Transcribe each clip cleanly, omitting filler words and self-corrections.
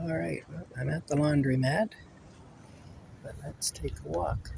All right, well, I'm at the laundromat, but let's take a walk.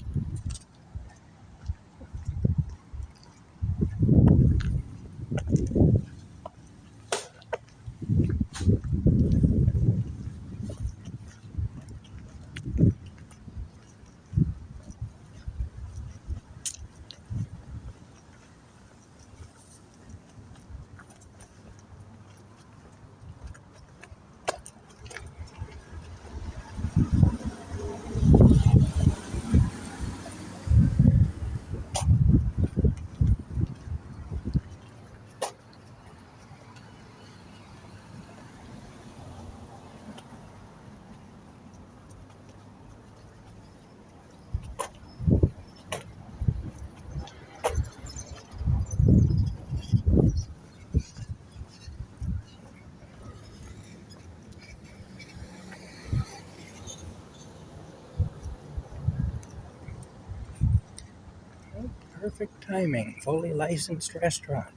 Oh, perfect timing, fully licensed restaurant.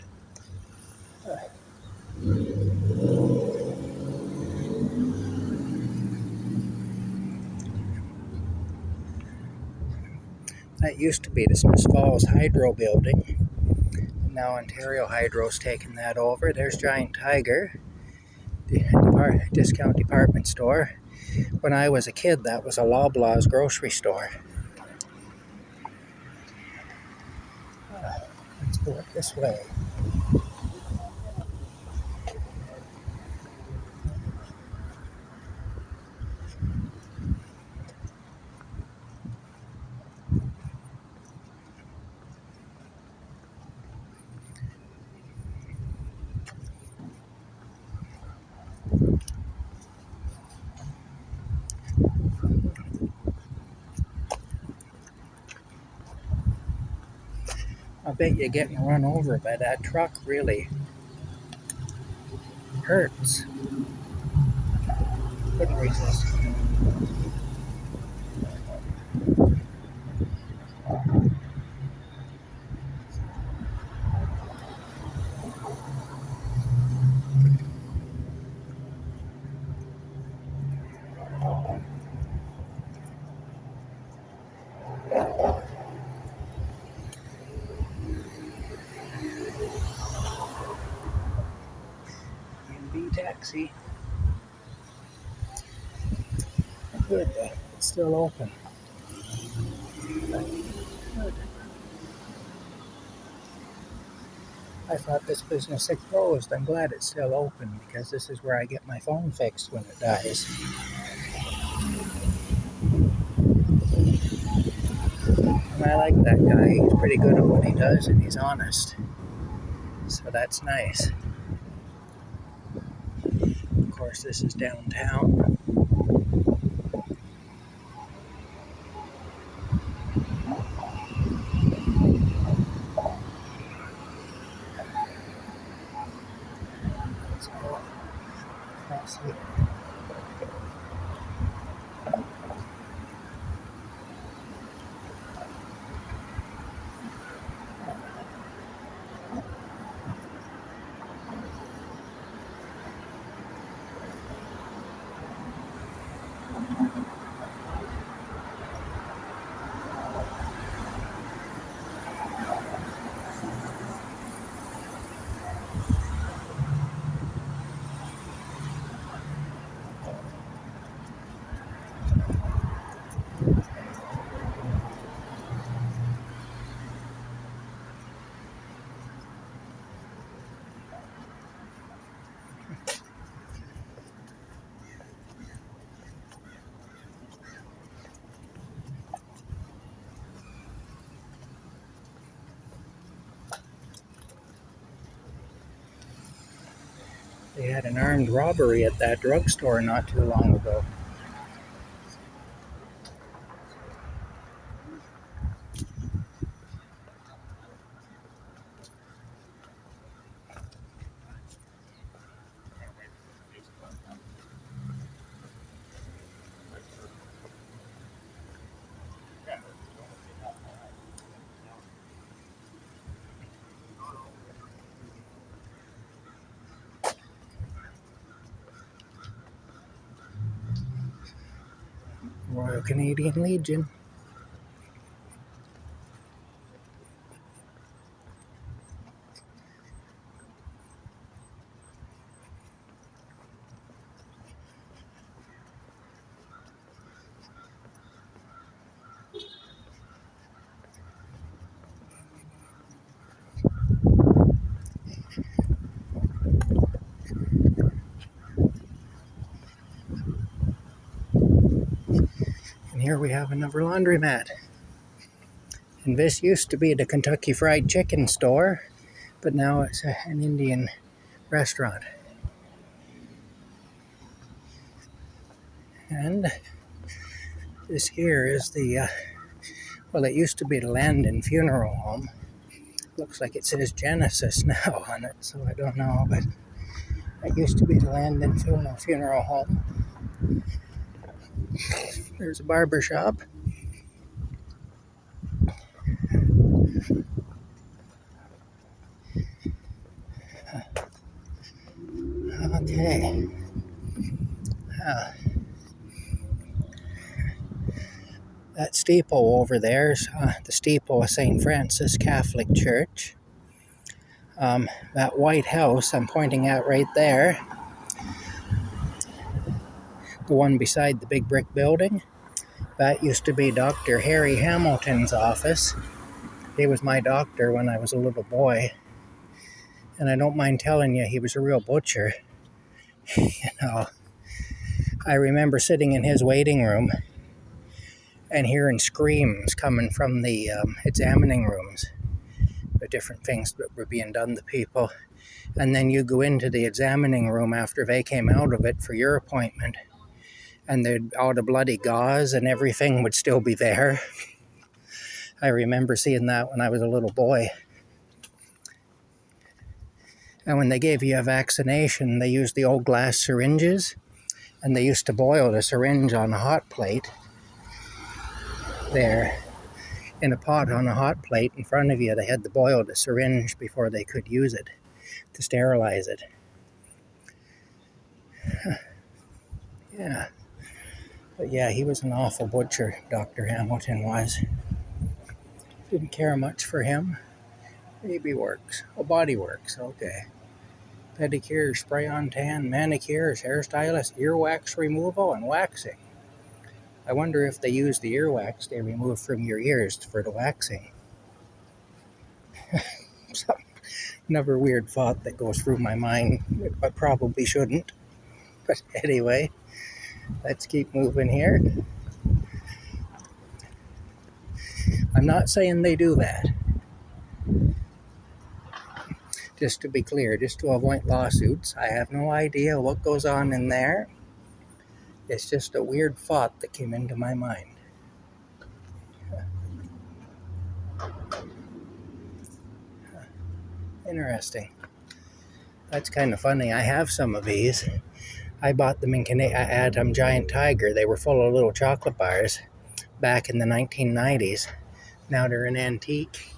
That used to be the Smith Falls Hydro building. Now Ontario Hydro's taken that over. There's Giant Tiger, the discount department store. When I was a kid, that was a Loblaws grocery store. Let's go up this way. I bet you getting run over by that truck really hurts. Couldn't resist. B taxi. Good, it's still open. Good. I thought this business had closed. I'm glad it's still open because this is where I get my phone fixed when it dies. And I like that guy. He's pretty good at what he does and he's honest. So that's nice. Of course, this is downtown. Let's go across here. They had an armed robbery at that drugstore not too long ago. Royal Canadian Legion. And here we have another laundromat. And this used to be the Kentucky Fried Chicken store, but now it's an Indian restaurant. And this here is the, well, it used to be the Landon Funeral Home. Looks like it says Genesis now on it, so I don't know, but it used to be the Landon Funeral Home. There's a barber shop. Okay. That steeple over there is the steeple of St. Francis Catholic Church. That white house I'm pointing at right there, the one beside the big brick building, that used to be Dr. Harry Hamilton's office. He was my doctor when I was a little boy. And I don't mind telling you, he was a real butcher. You know, I remember sitting in his waiting room and hearing screams coming from the examining rooms, the different things that were being done to people. And then you go into the examining room after they came out of it for your appointment, and all the bloody gauze and everything would still be there. I remember seeing that when I was a little boy. And when they gave you a vaccination, they used the old glass syringes, and they used to boil the syringe on a hot plate there. In a pot on a hot plate in front of you, they had to boil the syringe before they could use it to sterilize it. Yeah. But yeah, he was an awful butcher, Dr. Hamilton was. Didn't care much for him. Baby works. Oh, body works, okay. Pedicure, spray-on tan, manicures, hairstylist, earwax removal, and waxing. I wonder if they use the earwax they remove from your ears for the waxing. Another weird thought that goes through my mind, but probably shouldn't. But anyway, let's keep moving here. I'm not saying they do that. Just to be clear, just to avoid lawsuits, I have no idea what goes on in there. It's just a weird thought that came into my mind. Interesting. That's kind of funny. I have some of these. I bought them in Canada at Giant Tiger. They were full of little chocolate bars back in the 1990s. Now they're an antique.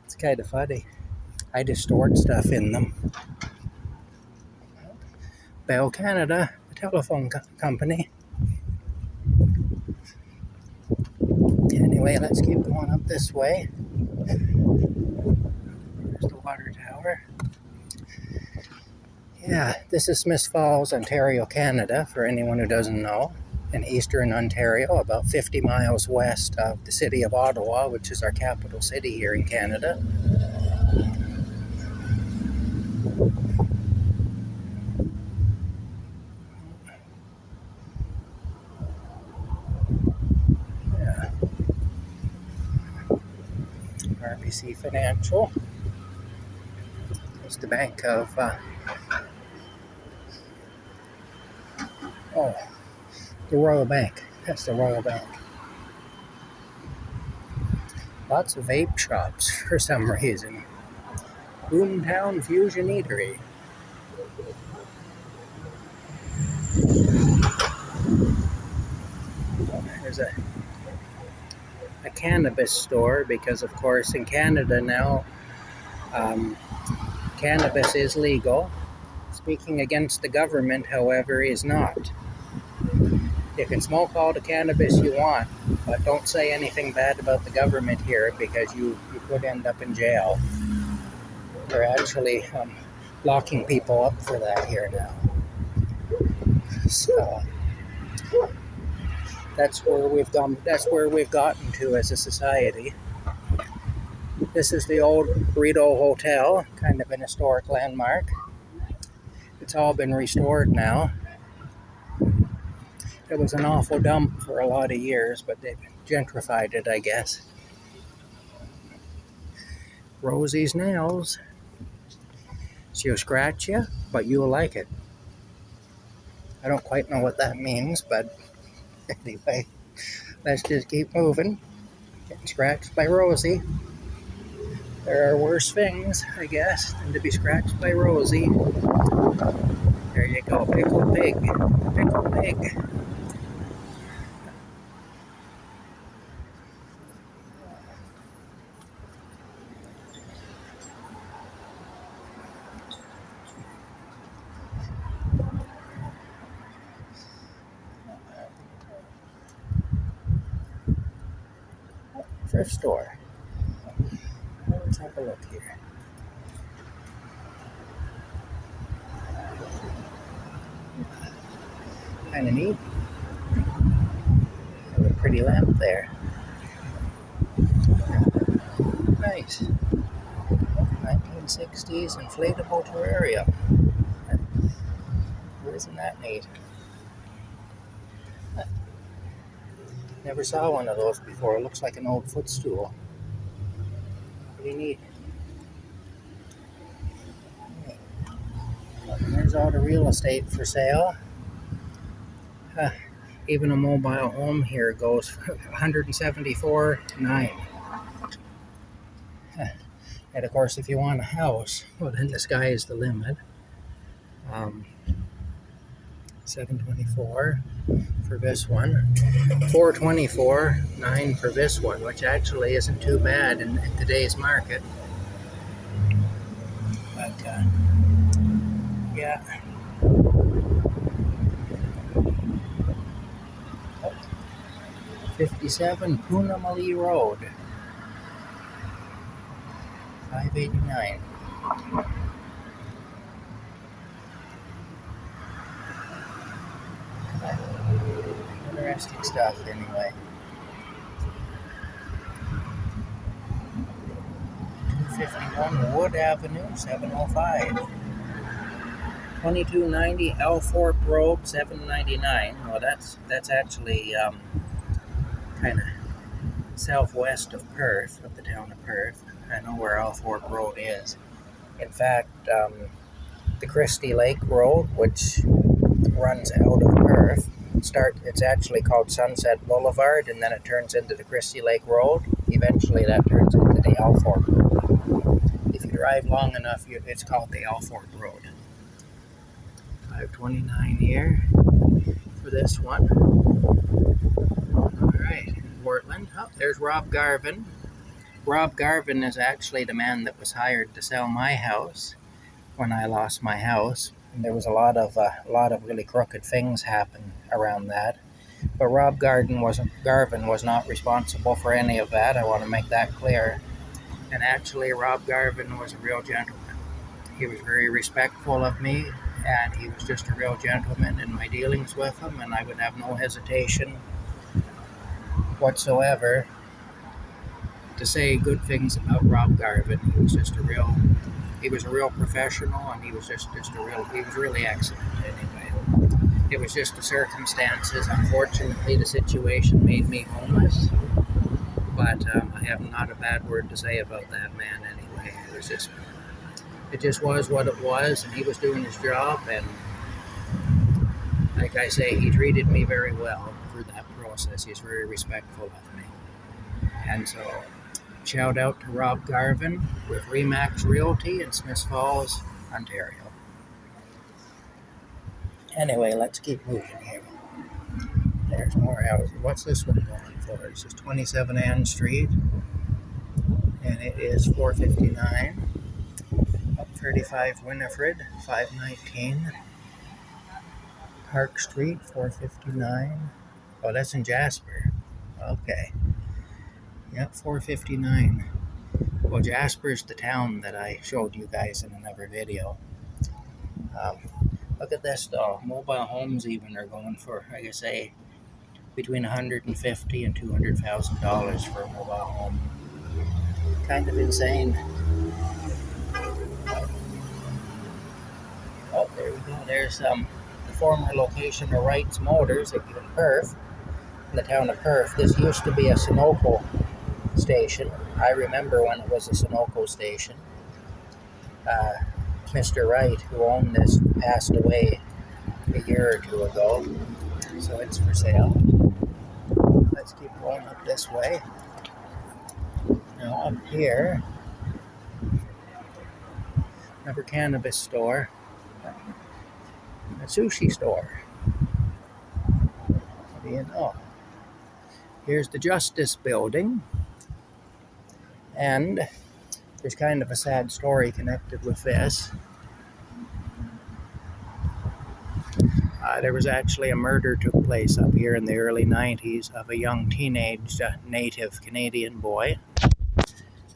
It's kind of funny. I just stored stuff in them. Bell Canada, the telephone company. Anyway, let's keep going up this way. There's the water tower. Yeah, this is Smith Falls, Ontario, Canada, for anyone who doesn't know. In eastern Ontario, about 50 miles west of the city of Ottawa, which is our capital city here in Canada. Yeah. RBC Financial. It's the bank of, the Royal Bank. That's the Royal Bank. Lots of vape shops for some reason. Boomtown Fusion Eatery. There's a cannabis store because, of course, in Canada now, cannabis is legal. Speaking against the government, however, is not. You can smoke all the cannabis you want, but don't say anything bad about the government here because you could end up in jail. They're actually locking people up for that here now. So that's where we've gone. That's where we've gotten to as a society. This is the old Burrito Hotel, kind of an historic landmark. It's all been restored now. It was an awful dump for a lot of years, but they've gentrified it, I guess. Rosie's nails. She'll scratch you, but you'll like it. I don't quite know what that means, but anyway, let's just keep moving. Getting scratched by Rosie. There are worse things, I guess, than to be scratched by Rosie. There you go, Pickle Pig. Pickle Pig. Thrift store. Let's have a look here. Kind of neat. Have a pretty lamp there. Nice. 1960s inflatable terrarium. Isn't that neat? Never saw one of those before. It looks like an old footstool. Pretty neat. And there's all the real estate for sale. Even a mobile home here goes for $174,900. And of course, if you want a house, well, then the sky is the limit. $724 for this one, $424,900 for this one, which actually isn't too bad in today's market. But yeah. 57 Poonamali Road, $589. Interesting stuff, anyway. 251 Wood Avenue, 705. 2290 Alfort Road, $799. Well, that's actually kind of southwest of Perth, of the town of Perth. I know where Alfort Road is. In fact, the Christie Lake Road, which runs out of Perth, it's actually called Sunset Boulevard, and then it turns into the Christie Lake Road. Eventually that turns into the Alfort Road. If you drive long enough, it's called the Alfort Road. $529 here for this one. Alright, Portland. Oh, there's Rob Garvin. Rob Garvin is actually the man that was hired to sell my house when I lost my house. And there was a lot of really crooked things happen around that. But Rob Garvin was not responsible for any of that. I want to make that clear. And actually, Rob Garvin was a real gentleman. He was very respectful of me, and he was just a real gentleman in my dealings with him, and I would have no hesitation whatsoever to say good things about Rob Garvin. He was a real professional, and he was really excellent anyway. It was just the circumstances. Unfortunately, the situation made me homeless, but I have not a bad word to say about that man anyway. It just was what it was, and he was doing his job, and like I say, he treated me very well through that process. He's very respectful of me. And so, shout out to Rob Garvin with Remax Realty in Smiths Falls, Ontario. Anyway, let's keep moving here. There's more houses. What's this one going for? This is 27 Ann Street, and it is $459. Up 35 Winifred, $519. Park Street, $459. Oh, that's in Jasper. Okay. Yep, 459. Well, Jasper's the town that I showed you guys in another video. Um, Look at this though. Mobile homes even are going for, like I say, between $150,000 and $200,000 for a mobile home. Kind of insane. Oh, there we go. There's the former location of Wright's Motors in Perth, in the town of Perth. This used to be a Sunoco station. I remember when it was a Sunoco station. Mr. Wright, who owned this, passed away a year or two ago, so it's for sale. Let's keep going up this way. Now up here, another cannabis store, a sushi store. What do you know? Here's the Justus building, and there's kind of a sad story connected with this. There was actually a murder took place up here in the early 90s of a young teenage native Canadian boy.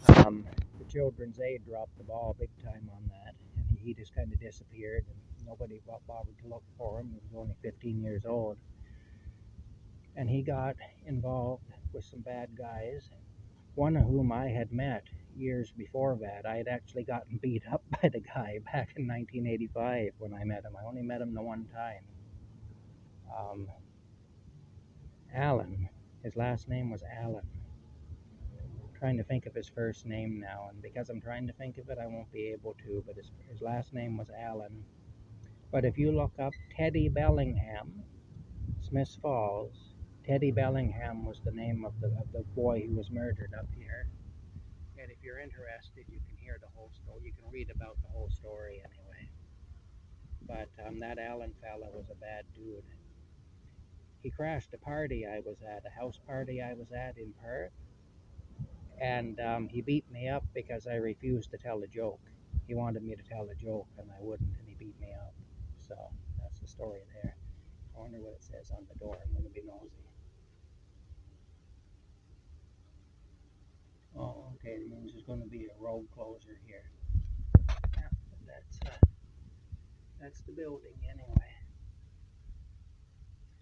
The Children's Aid dropped the ball big time on that, and he just kind of disappeared, and nobody bothered to look for him. He was only 15 years old. And he got involved with some bad guys, one of whom I had met years before that. I had actually gotten beat up by the guy back in 1985 when I met him. I only met him the one time. Allan. His last name was Allan. I'm trying to think of his first name now, and because I'm trying to think of it, I won't be able to, but his last name was Allan. But if you look up Teddy Bellingham, Smith Falls, Teddy Bellingham was the name of the boy who was murdered up here. And if you're interested, you can hear the whole story. You can read about the whole story anyway. But that Allan fella was a bad dude. He crashed a party I was at, a house party I was at in Perth. And he beat me up because I refused to tell a joke. He wanted me to tell a joke, and I wouldn't, and he beat me up. So that's the story there. I wonder what it says on the door. I'm going to be nosy. Oh, okay. It means there's going to be a road closer here. Yeah, that's the building anyway.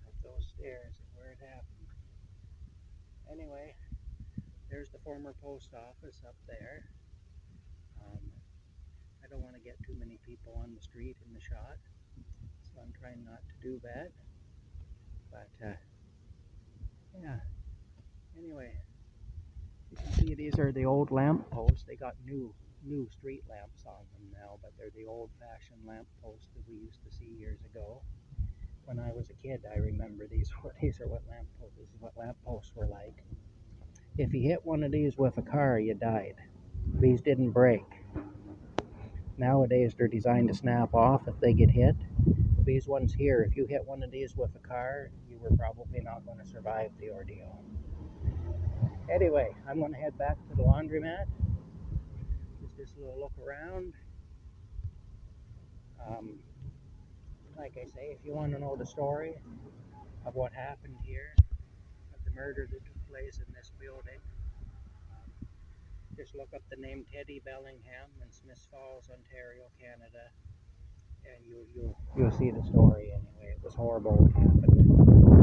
Up those stairs is where it happened. Anyway, there's the former post office up there. I don't want to get too many people on the street in the shot, so I'm trying not to do that. But yeah. Anyway, you can see these are the old lamp posts. They got new street lamps on them now, but they're the old-fashioned lamp posts that we used to see years ago. When I was a kid, I remember these are what lamp posts. This is what lamp posts were like. If you hit one of these with a car, you died. These didn't break. Nowadays, they're designed to snap off if they get hit. These ones here, if you hit one of these with a car, you were probably not going to survive the ordeal. Anyway, I'm going to head back to the laundromat. Just a little look around. Like I say, if you want to know the story of what happened here, of the murder that took place in this building, just look up the name Teddy Bellingham in Smith Falls, Ontario, Canada, and you'll see the story anyway. It was horrible what happened.